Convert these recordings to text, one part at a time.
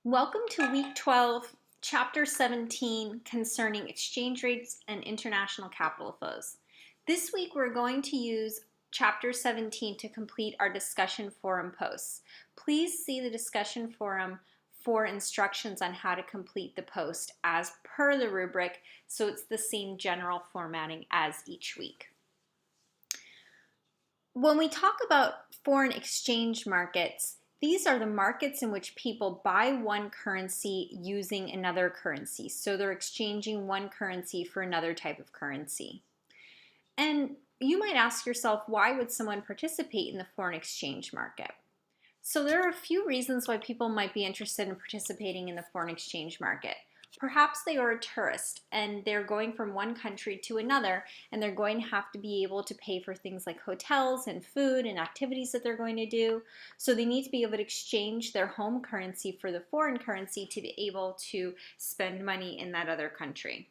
Welcome to week 12, chapter 17 concerning exchange rates and international capital flows. This week we're going to use chapter 17 to complete our discussion forum posts. Please see the discussion forum for instructions on how to complete the post as per the rubric, so it's the same general formatting as each week. When we talk about foreign exchange markets, these are the markets in which people buy one currency using another currency. So they're exchanging one currency for another type of currency. And you might ask yourself, why would someone participate in the foreign exchange market? So there are a few reasons why people might be interested in participating in the foreign exchange market. Perhaps they are a tourist and they're going from one country to another, and they're going to have to be able to pay for things like hotels and food and activities that they're going to do. So they need to be able to exchange their home currency for the foreign currency to be able to spend money in that other country.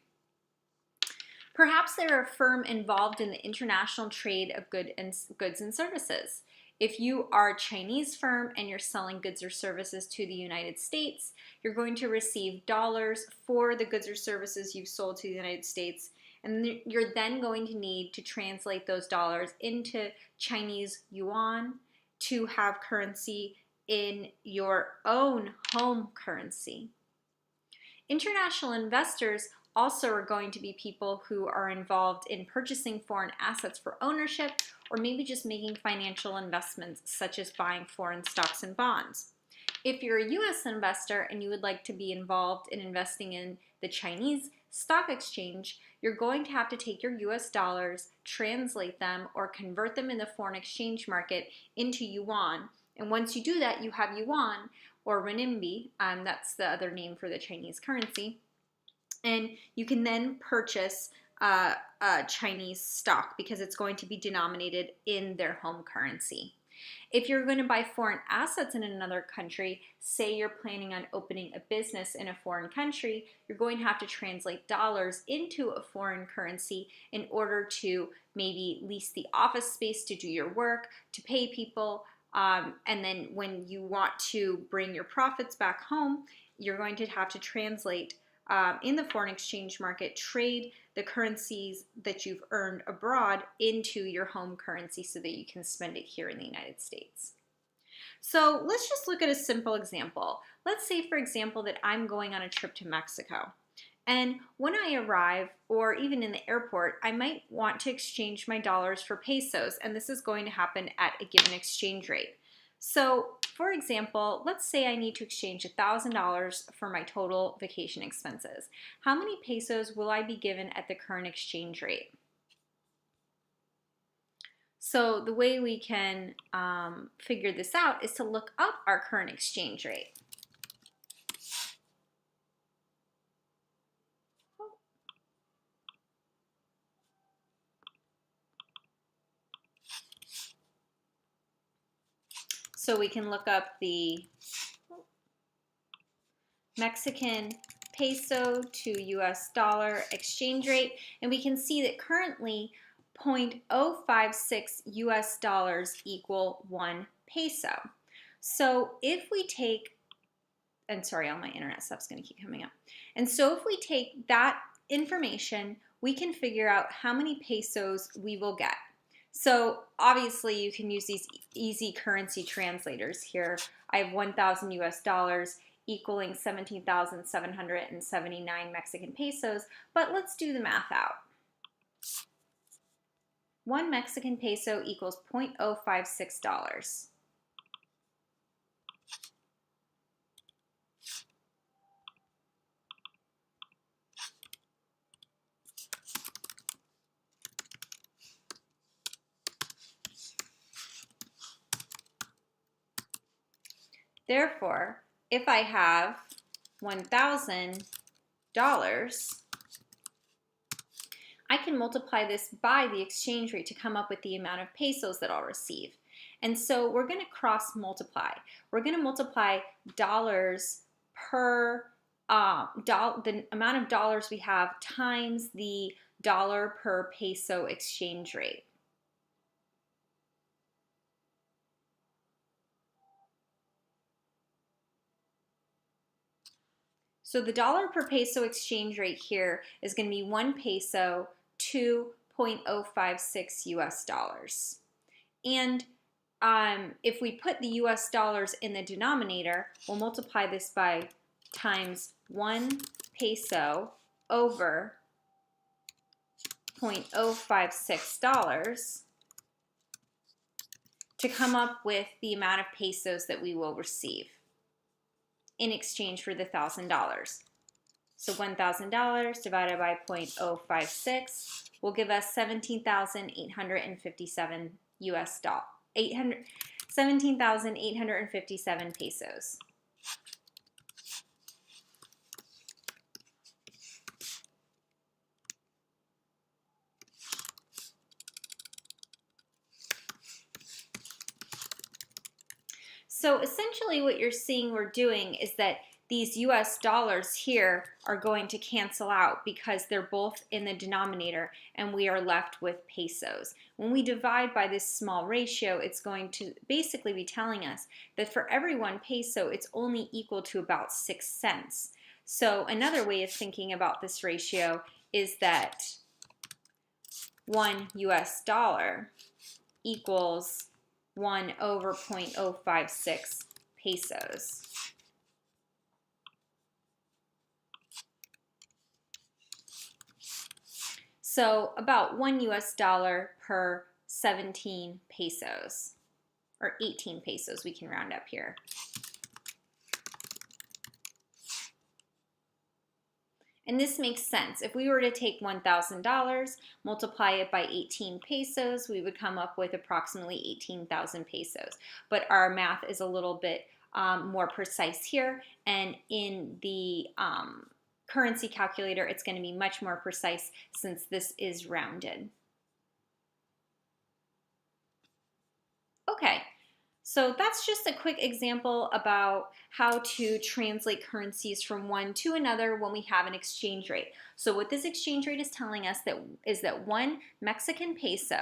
Perhaps they're a firm involved in the international trade of goods and services. If you are a Chinese firm and you're selling goods or services to the United States, you're going to receive dollars for the goods or services you've sold to the United States, and you're then going to need to translate those dollars into Chinese yuan to have currency in your own home currency. International investors also are going to be people who are involved in purchasing foreign assets for ownership, or maybe just making financial investments such as buying foreign stocks and bonds. If you're a US investor and you would like to be involved in investing in the Chinese stock exchange, you're going to have to take your US dollars, translate them, or convert them in the foreign exchange market into yuan. And once you do that, you have yuan, or renminbi, that's the other name for the Chinese currency, and you can then purchase a Chinese stock because it's going to be denominated in their home currency. If you're going to buy foreign assets in another country, say you're planning on opening a business in a foreign country, you're going to have to translate dollars into a foreign currency in order to maybe lease the office space to do your work, to pay people, and then when you want to bring your profits back home, you're going to have to translate in the foreign exchange market, trade the currencies that you've earned abroad into your home currency so that you can spend it here in the United States. So let's just look at a simple example. Let's say, for example, that I'm going on a trip to Mexico. And when I arrive, or even in the airport, I might want to exchange my dollars for pesos, and this is going to happen at a given exchange rate. So, for example, let's say I need to exchange $1,000 for my total vacation expenses. How many pesos will I be given at the current exchange rate? So the way we can figure this out is to look up our current exchange rate. So we can look up the Mexican peso to US dollar exchange rate, and we can see that currently 0.056 US dollars equal 1 peso. So if we take, and sorry, all my internet stuff's going to keep coming up. And so if we take that information, we can figure out how many pesos we will get. So obviously you can use these easy currency translators here. I have 1,000 US dollars equaling 17,779 Mexican pesos, but let's do the math out. 1 Mexican peso equals $0.056. Therefore, if I have $1,000, I can multiply this by the exchange rate to come up with the amount of pesos that I'll receive. And so we're going to cross multiply. We're going to multiply dollars per the amount of dollars we have times the dollar per peso exchange rate. So the dollar per peso exchange rate here is going to be 1 peso to 0.056 US dollars. And if we put the US dollars in the denominator, we'll multiply this by times 1 peso over 0.056 dollars to come up with the amount of pesos that we will receive in exchange for the $1,000. So $1,000 divided by 0.056 will give us 17,857 US dollars. 17,857 pesos. So essentially what you're seeing we're doing is that these US dollars here are going to cancel out because they're both in the denominator and we are left with pesos. When we divide by this small ratio, it's going to basically be telling us that for every 1 peso, it's only equal to about 6 cents. So another way of thinking about this ratio is that 1 US dollar equals 1 over 0.056 pesos. So about 1 US dollar per 17 pesos, or 18 pesos, we can round up here. And this makes sense. If we were to take $1,000, multiply it by 18 pesos, we would come up with approximately 18,000 pesos. But our math is a little bit more precise here, and in the currency calculator, it's going to be much more precise since this is rounded. Okay, so that's just a quick example about how to translate currencies from one to another when we have an exchange rate. So what this exchange rate is telling us is that 1 Mexican peso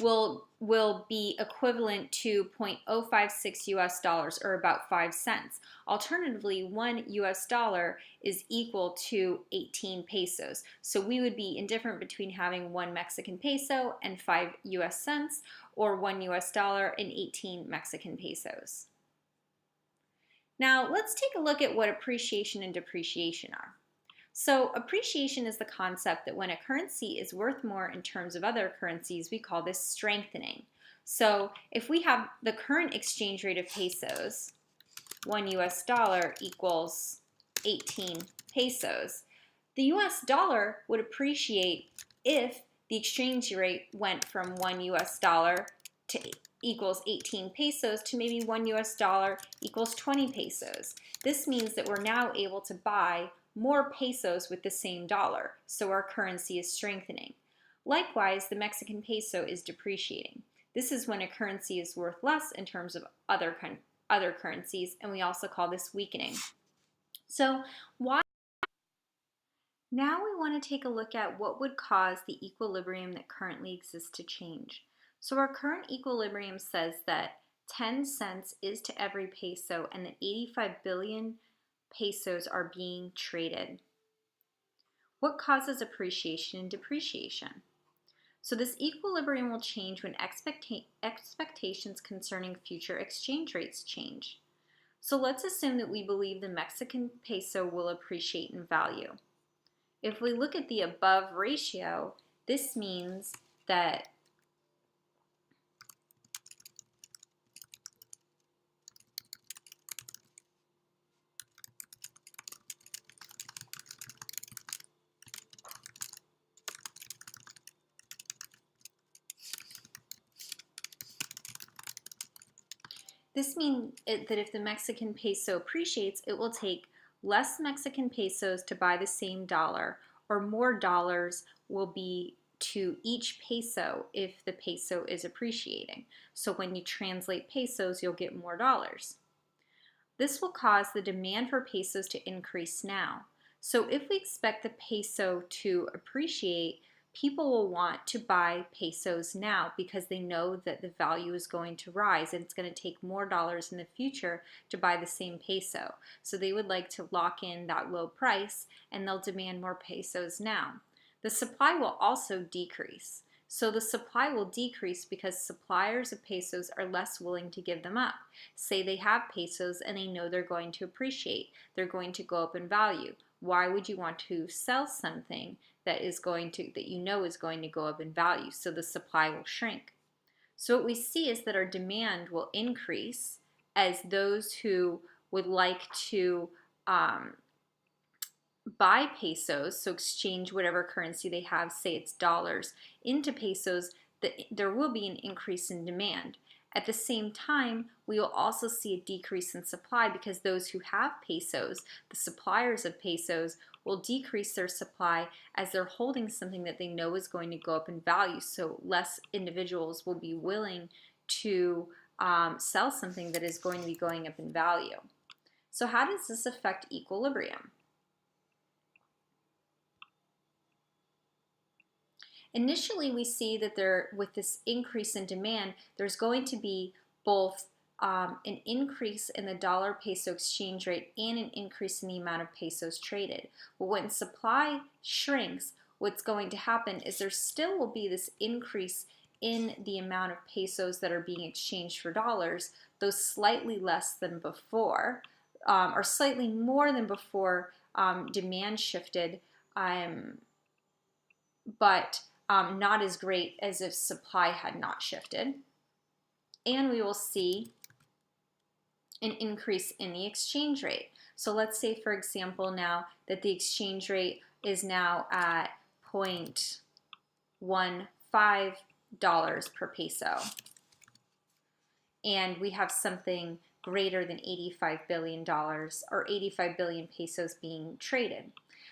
will be equivalent to 0.056 US dollars, or about 5 cents. Alternatively, 1 US dollar is equal to 18 pesos. So we would be indifferent between having 1 Mexican peso and 5 US cents, or 1 US dollar and 18 Mexican pesos. Now let's take a look at what appreciation and depreciation are. So appreciation is the concept that when a currency is worth more in terms of other currencies, we call this strengthening. So if we have the current exchange rate of pesos, 1 US dollar equals 18 pesos, the US dollar would appreciate if the exchange rate went from 1 US dollar to equals 18 pesos to maybe 1 US dollar equals 20 pesos. This means that we're now able to buy more pesos with the same dollar, so our currency is strengthening. Likewise, the Mexican peso is depreciating. This is when a currency is worth less in terms of other currencies, and we also call this weakening. So now we want to take a look at what would cause the equilibrium that currently exists to change. So our current equilibrium says that 10 cents is to every peso and that 85 billion pesos are being traded. What causes appreciation and depreciation? So this equilibrium will change when expectations concerning future exchange rates change. So let's assume that we believe the Mexican peso will appreciate in value. If we look at the above ratio, this means that that if the Mexican peso appreciates, it will take less Mexican pesos to buy the same dollar, or more dollars will be to each peso if the peso is appreciating. So when you translate pesos, you'll get more dollars. This will cause the demand for pesos to increase now. So if we expect the peso to appreciate people will want to buy pesos now because they know that the value is going to rise and it's going to take more dollars in the future to buy the same peso. So they would like to lock in that low price and they'll demand more pesos now. The supply will also decrease. So the supply will decrease because suppliers of pesos are less willing to give them up. Say they have pesos and they know they're going to appreciate. They're going to go up in value. Why would you want to sell something that you know is going to go up in value? So the supply will shrink. So what we see is that our demand will increase as those who would like to buy pesos, so exchange whatever currency they have, say it's dollars, into pesos, there will be an increase in demand. At the same time, we will also see a decrease in supply because those who have pesos, the suppliers of pesos, will decrease their supply as they're holding something that they know is going to go up in value. So less individuals will be willing to sell something that is going to be going up in value. So how does this affect equilibrium? Initially, we see that with this increase in demand, there's going to be both an increase in the dollar-peso exchange rate and an increase in the amount of pesos traded. But when supply shrinks, what's going to happen is there still will be this increase in the amount of pesos that are being exchanged for dollars, though slightly less than before, or slightly more than before demand shifted, but not as great as if supply had not shifted. And we will see an increase in the exchange rate. So let's say, for example, now that the exchange rate is now at $0.15 per peso, and we have something greater than $85 billion or 85 billion pesos being traded.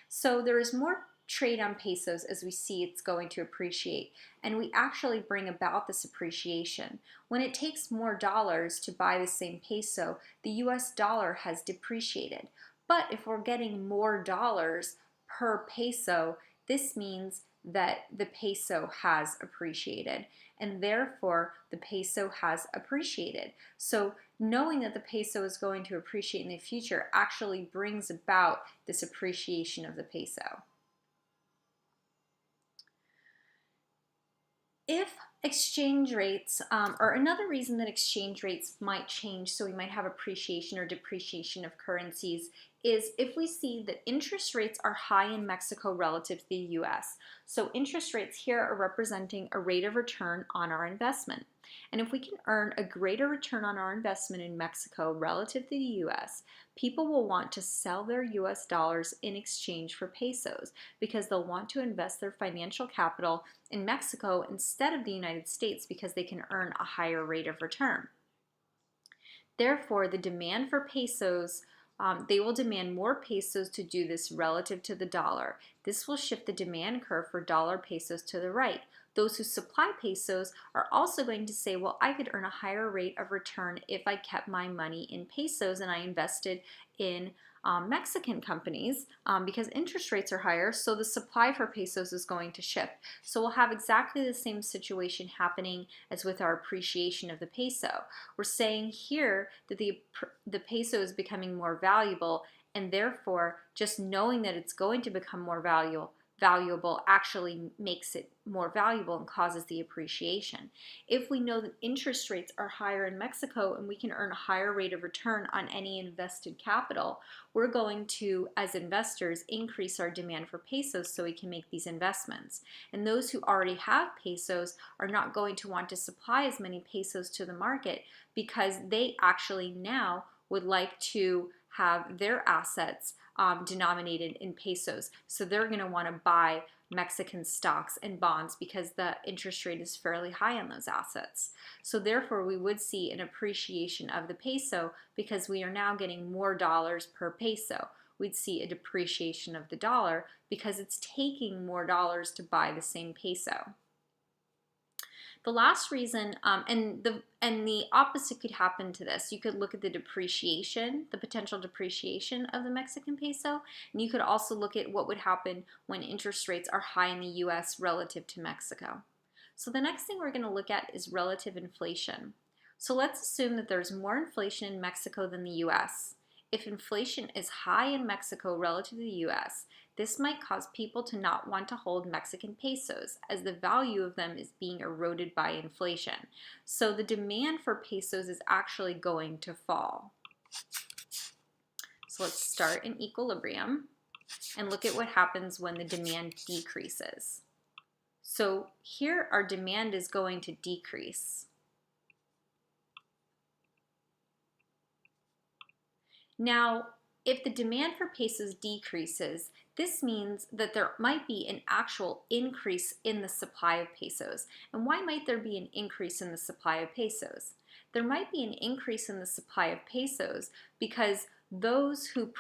So there is more trade on pesos as we see it's going to appreciate, and we actually bring about this appreciation. When it takes more dollars to buy the same peso, the US dollar has depreciated. But if we're getting more dollars per peso, this means that the peso has appreciated, and therefore the peso has appreciated. So knowing that the peso is going to appreciate in the future actually brings about this appreciation of the peso. If exchange rates, or another reason that exchange rates might change, so we might have appreciation or depreciation of currencies, is if we see that interest rates are high in Mexico relative to the US. So interest rates here are representing a rate of return on our investment. And if we can earn a greater return on our investment in Mexico relative to the US, people will want to sell their US dollars in exchange for pesos because they'll want to invest their financial capital in Mexico instead of the United States because they can earn a higher rate of return. Therefore, the demand for pesos, they will demand more pesos to do this relative to the dollar. This will shift the demand curve for dollar pesos to the right. Those who supply pesos are also going to say, well, I could earn a higher rate of return if I kept my money in pesos and I invested in Mexican companies because interest rates are higher, so the supply for pesos is going to shift. So we'll have exactly the same situation happening as with our appreciation of the peso. We're saying here that the peso is becoming more valuable, and therefore just knowing that it's going to become more valuable actually makes it more valuable and causes the appreciation. If we know that interest rates are higher in Mexico and we can earn a higher rate of return on any invested capital, we're going to, as investors, increase our demand for pesos so we can make these investments. And those who already have pesos are not going to want to supply as many pesos to the market because they actually now would like to have their assets denominated in pesos. So they're going to want to buy Mexican stocks and bonds because the interest rate is fairly high on those assets. So therefore, we would see an appreciation of the peso because we are now getting more dollars per peso. We'd see a depreciation of the dollar because it's taking more dollars to buy the same peso. The last reason, and the opposite could happen to this. You could look at the depreciation, the potential depreciation of the Mexican peso, and you could also look at what would happen when interest rates are high in the U.S. relative to Mexico. So the next thing we're going to look at is relative inflation. So let's assume that there's more inflation in Mexico than the U.S. If inflation is high in Mexico relative to the U.S., this might cause people to not want to hold Mexican pesos as the value of them is being eroded by inflation. So the demand for pesos is actually going to fall. So let's start in equilibrium and look at what happens when the demand decreases. So here our demand is going to decrease. Now, if the demand for pesos decreases, this means that there might be an actual increase in the supply of pesos. And why might there be an increase in the supply of pesos? There might be an increase in the supply of pesos because those who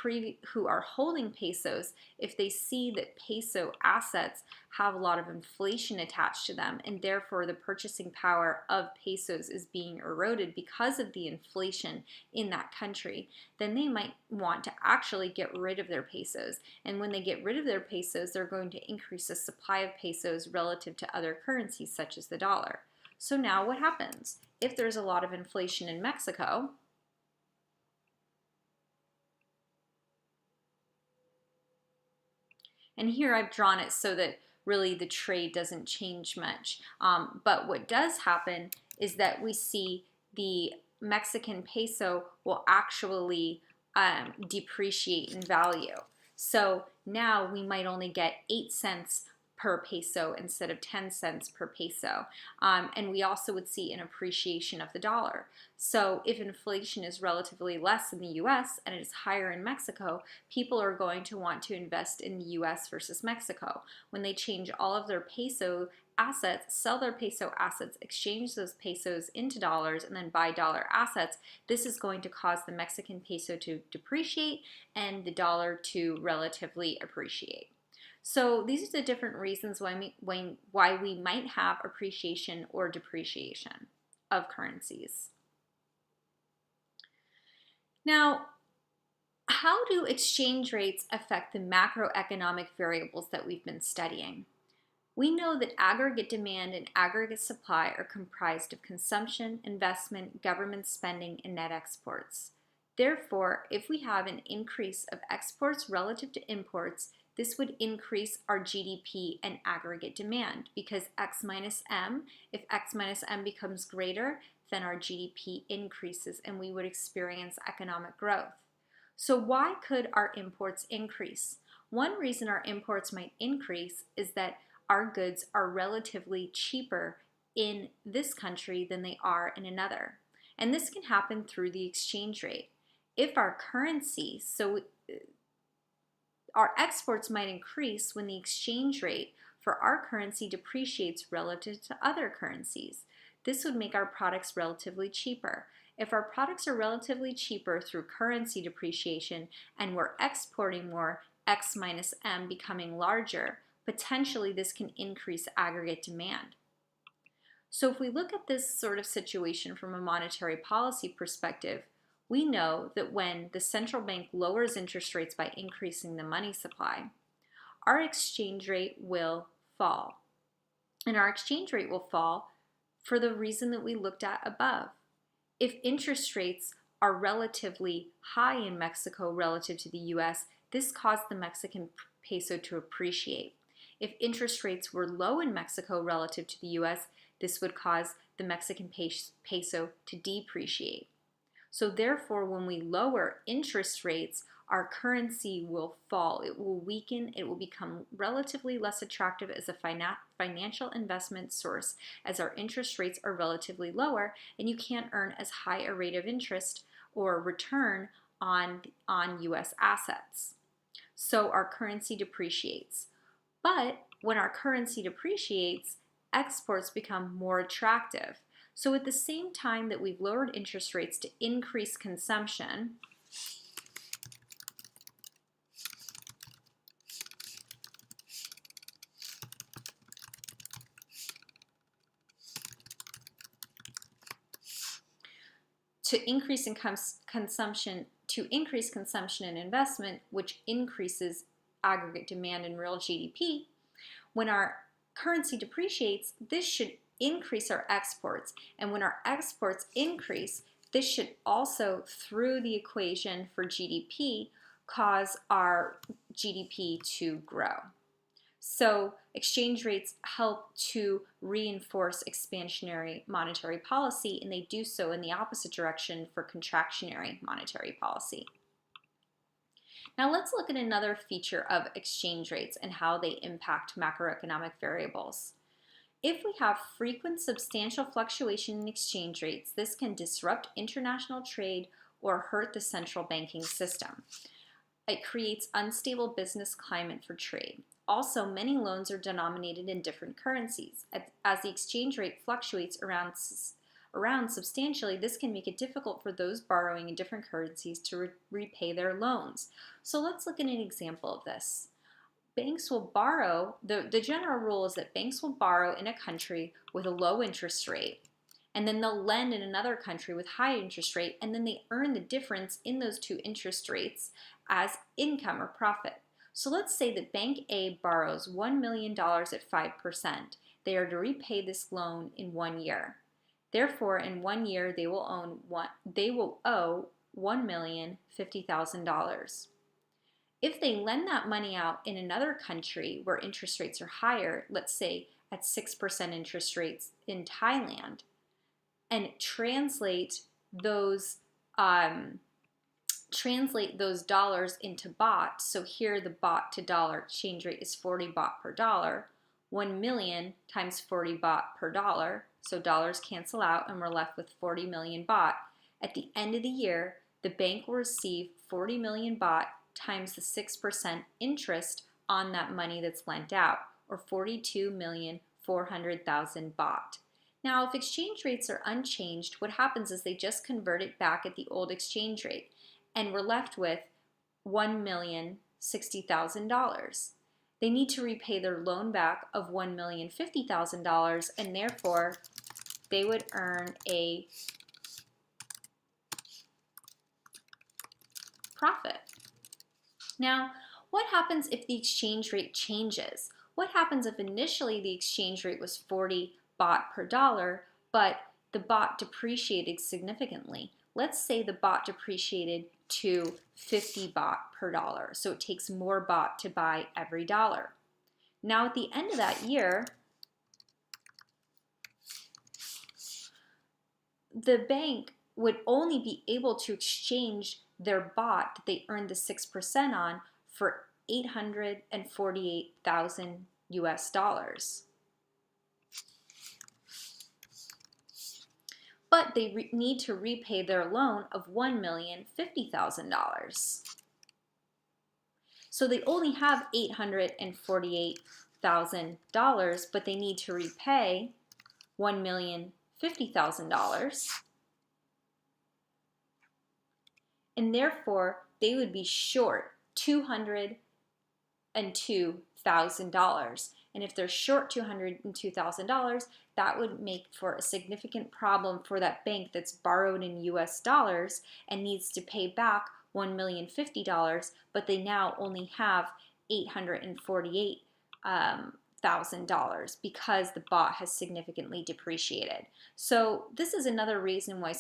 are holding pesos, if they see that peso assets have a lot of inflation attached to them and therefore the purchasing power of pesos is being eroded because of the inflation in that country, then they might want to actually get rid of their pesos. And when they get rid of their pesos, they're going to increase the supply of pesos relative to other currencies such as the dollar. So now what happens? If there's a lot of inflation in Mexico, and here I've drawn it so that really the trade doesn't change much. But what does happen is that we see the Mexican peso will actually depreciate in value. So now we might only get 8 cents per peso instead of 10 cents per peso. And we also would see an appreciation of the dollar. So if inflation is relatively less in the US and it is higher in Mexico, people are going to want to invest in the US versus Mexico. When they change all of their peso assets, sell their peso assets, exchange those pesos into dollars, and then buy dollar assets, this is going to cause the Mexican peso to depreciate and the dollar to relatively appreciate. So these are the different reasons why we might have appreciation or depreciation of currencies. Now, how do exchange rates affect the macroeconomic variables that we've been studying? We know that aggregate demand and aggregate supply are comprised of consumption, investment, government spending, and net exports. Therefore, if we have an increase of exports relative to imports, this would increase our GDP and aggregate demand because X minus M, if X minus M becomes greater, then our GDP increases and we would experience economic growth. So why could our imports increase? One reason our imports might increase is that our goods are relatively cheaper in this country than they are in another. And this can happen through the exchange rate. If our currency, our exports might increase when the exchange rate for our currency depreciates relative to other currencies. This would make our products relatively cheaper. If our products are relatively cheaper through currency depreciation and we're exporting more, X minus M becoming larger, potentially this can increase aggregate demand. So if we look at this sort of situation from a monetary policy perspective, we know that when the central bank lowers interest rates by increasing the money supply, our exchange rate will fall. And our exchange rate will fall for the reason that we looked at above. If interest rates are relatively high in Mexico relative to the US, this caused the Mexican peso to appreciate. If interest rates were low in Mexico relative to the US, this would cause the Mexican peso to depreciate. So therefore, when we lower interest rates, our currency will fall. It will weaken. It will become relatively less attractive as a financial investment source as our interest rates are relatively lower and you can't earn as high a rate of interest or return on US assets. So our currency depreciates. But when our currency depreciates, exports become more attractive. So at the same time that we've lowered interest rates to increase consumption, to increase consumption and investment, which increases aggregate demand and real GDP. When our currency depreciates, this should increase our exports. And when our exports increase, this should also, through the equation for GDP, cause our GDP to grow. So exchange rates help to reinforce expansionary monetary policy, and they do so in the opposite direction for contractionary monetary policy. Now let's look at another feature of exchange rates and how they impact macroeconomic variables. If we have frequent substantial fluctuation in exchange rates, this can disrupt international trade or hurt the central banking system. It creates unstable business climate for trade. Also, many loans are denominated in different currencies. As the exchange rate fluctuates around substantially, this can make it difficult for those borrowing in different currencies to repay their loans. So let's look at an example of this. Banks will borrow, the general rule is that banks will borrow in a country with a low interest rate, and then they'll lend in another country with high interest rate, and then they earn the difference in those two interest rates as income or profit. So let's say that Bank A borrows $1 million at 5%. They are to repay this loan in 1 year. Therefore, in 1 year, they will owe $1,050,000. If they lend that money out in another country where interest rates are higher, let's say at 6% interest rates in Thailand, and translate those dollars into baht. So here the baht to dollar exchange rate is 40 baht per dollar. 1 million times 40 baht per dollar. So dollars cancel out and we're left with 40 million baht. At the end of the year, the bank will receive 40 million baht times the 6% interest on that money that's lent out, or 42,400,000 baht. Now, if exchange rates are unchanged, what happens is they just convert it back at the old exchange rate, and we're left with $1,060,000. They need to repay their loan back of $1,050,000, and therefore they would earn a profit. Now, what happens if the exchange rate changes? What happens if initially the exchange rate was 40 baht per dollar, but the baht depreciated significantly? Let's say the baht depreciated to 50 baht per dollar, so it takes more baht to buy every dollar. Now at the end of that year, the bank would only be able to exchange their baht that they earned the 6% on for 848,000 US dollars. But they need to repay their loan of $1,050,000. So they only have $848,000, but they need to repay $1,050,000. And therefore, they would be short $202,000. And if they're short $202,000, that would make for a significant problem for that bank that's borrowed in US dollars and needs to pay back $1,050,000, but they now only have $848,000 because the baht has significantly depreciated. So this is another reason why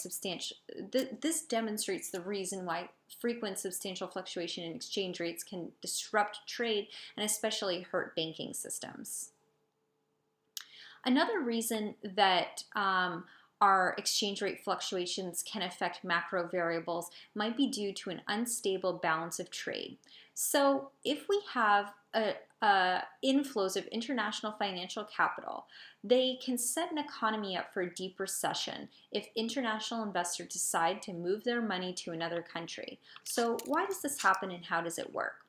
this demonstrates the reason why frequent substantial fluctuation in exchange rates can disrupt trade and especially hurt banking systems. Another reason that our exchange rate fluctuations can affect macro variables might be due to an unstable balance of trade. So if we have inflows of international financial capital, they can set an economy up for a deep recession if international investors decide to move their money to another country. So why does this happen and how does it work?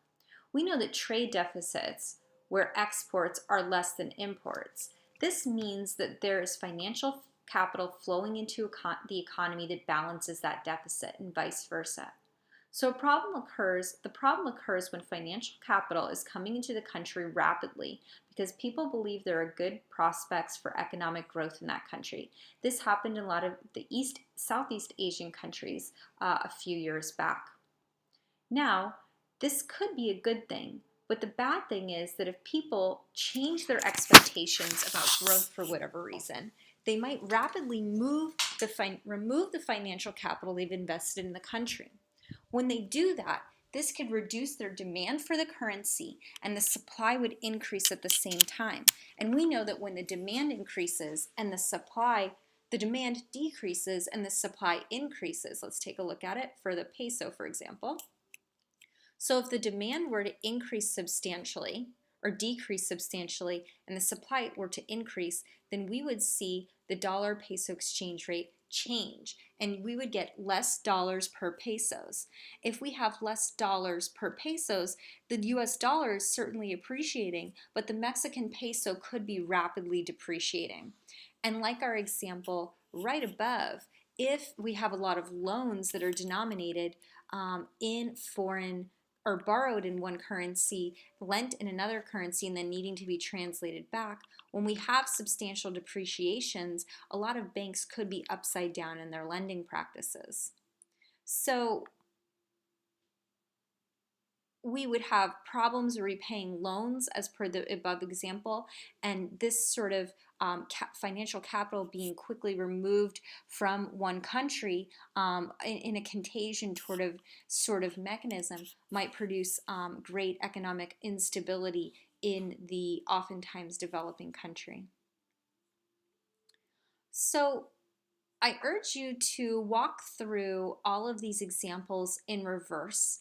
We know that trade deficits, where exports are less than imports, this means that there is financial capital flowing into the economy that balances that deficit and vice versa. So the problem occurs when financial capital is coming into the country rapidly because people believe there are good prospects for economic growth in that country. This happened in a lot of the Southeast Asian countries a few years back. Now, this could be a good thing, but the bad thing is that if people change their expectations about growth for whatever reason, they might rapidly remove the financial capital they've invested in the country. When they do that, this could reduce their demand for the currency and the supply would increase at the same time. And we know that when the demand increases and the demand decreases and the supply increases. Let's take a look at it for the peso, for example. So if the demand were to increase substantially or decrease substantially and the supply were to increase, then we would see the dollar peso exchange rate change and we would get less dollars per pesos. If we have less dollars per pesos, the US dollar is certainly appreciating, but the Mexican peso could be rapidly depreciating. And like our example right above, if we have a lot of loans that are denominated in foreign or borrowed in one currency, lent in another currency, and then needing to be translated back, when we have substantial depreciations, a lot of banks could be upside down in their lending practices. So we would have problems repaying loans as per the above example, and this sort of financial capital being quickly removed from one country in a contagion sort of mechanism might produce great economic instability in the oftentimes developing country. So I urge you to walk through all of these examples in reverse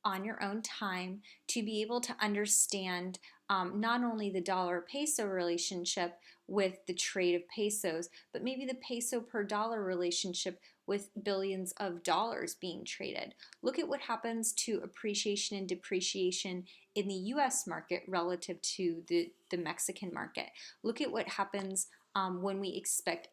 on your own time to be able to understand not only the dollar peso relationship with the trade of pesos, but maybe the peso per dollar relationship with billions of dollars being traded. Look at what happens to appreciation and depreciation in the US market relative to the Mexican market. Look at what happens when we expect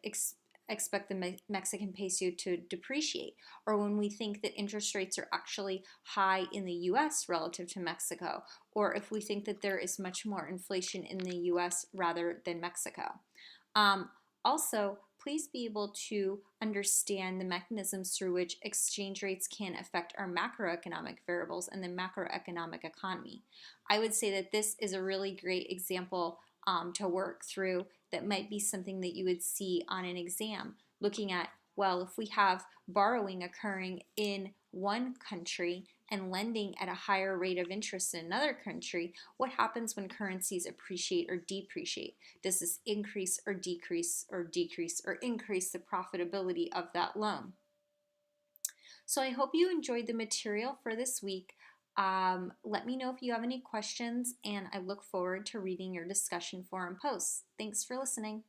the Mexican peso to depreciate, or when we think that interest rates are actually high in the US relative to Mexico, or if we think that there is much more inflation in the US rather than Mexico. Also, please be able to understand the mechanisms through which exchange rates can affect our macroeconomic variables and the macroeconomic economy. I would say that this is a really great example to work through that might be something that you would see on an exam, looking at, well, if we have borrowing occurring in one country and lending at a higher rate of interest in another country, what happens when currencies appreciate or depreciate? Does this increase or decrease or decrease or increase the profitability of that loan? So I hope you enjoyed the material for this week. Let me know if you have any questions, and I look forward to reading your discussion forum posts. Thanks for listening.